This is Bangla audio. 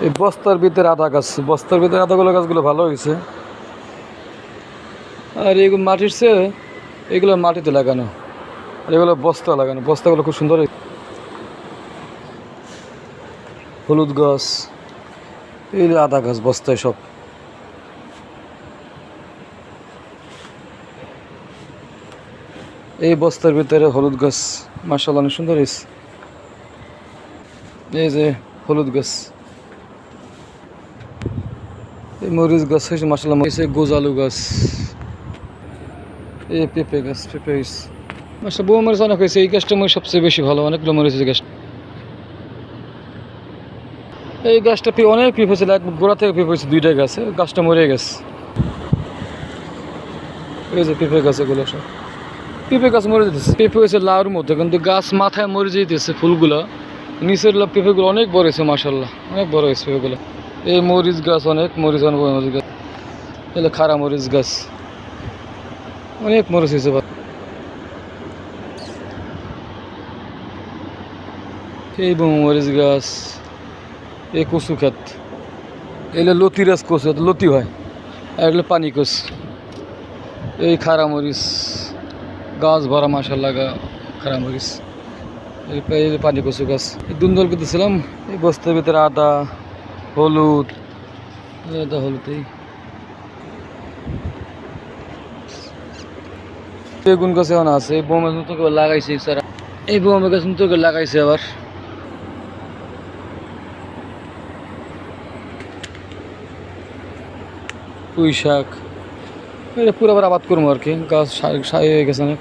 এই বস্তার ভিতরে আদা গাছ, বস্তার ভিতরে আদাগুলো গাছগুলো ভালো হয়েছে। আর এগুলো মাটির চেয়ে এগুলো মাটিতে লাগানো, আর এগুলো বস্তা লাগানো, বস্তাগুলো খুব সুন্দর হয়েছে। হলুদ গাছ, এই আদা গাছ বস্তায় সব। এই বস্তার ভিতরে হলুদ গাছ, মাশাআল্লাহ অনেক সুন্দর হয়েছে। এই যে হলুদ গাছ, এই মরিচ গাছ হয়েছে মাশাআল্লাহ। গোজালু গাছ, এই পেঁপে গাছ, পেঁপে হয়েছে মাশাআল্লাহ। বউ মরিচ অনেক হয়েছে, এই গাছটা মরিচ সবচেয়ে বেশি ভালো, অনেকগুলো মরিচ গাছ। এই গাছটা অনেক পেঁপে ছিল, এক গোড়া থেকে পেঁপে হয়েছে, দুইটা গাছে, গাছটা মরে গেছে। এই যে পেঁপে গাছ, এগুলো সব পেঁপে গাছ মরে যেতেছে। পেঁপে হয়েছে লাউর মতো, কিন্তু গাছ মাথায় মরে যেতেছে ফুলগুলো, নিচের পেঁপেগুলো অনেক বড় হয়েছে মাশাআল্লাহ, অনেক বড় হয়েছে পেঁপেগুলো। এই মরিচ গাছ, অনেক মরিচ, অনেক মরিচ গাছ, এগুলো খাড়া মরিচ গাছ, অনেক মরিচ হয়েছে। এই মরিচ গাছ, এই কচু ক্ষেত, এগুলো লতি গাছ, কচু লতি হয়, আর এগুলো পানি কচ। এই খাড়া মরিচ গাছ ভরা মাশাআল্লাহ, খাড়া মরিচ, এই পানি কচু গাছ। এই দুন্দল করতেছিলাম, এই বস্তার ভিতরে আদা, হলুদ, আদা হলুদ। এই বেগুন গাছ এখন আছে, এই বোমে নতুন করে লাগাইছে স্যার, এই বোমে গাছ নতুন করে লাগাইছে আবার। পুঁই শাক, এটা পুরো আবার আবাদ করবো আর কি, গাছ হয়ে গেছে অনেক।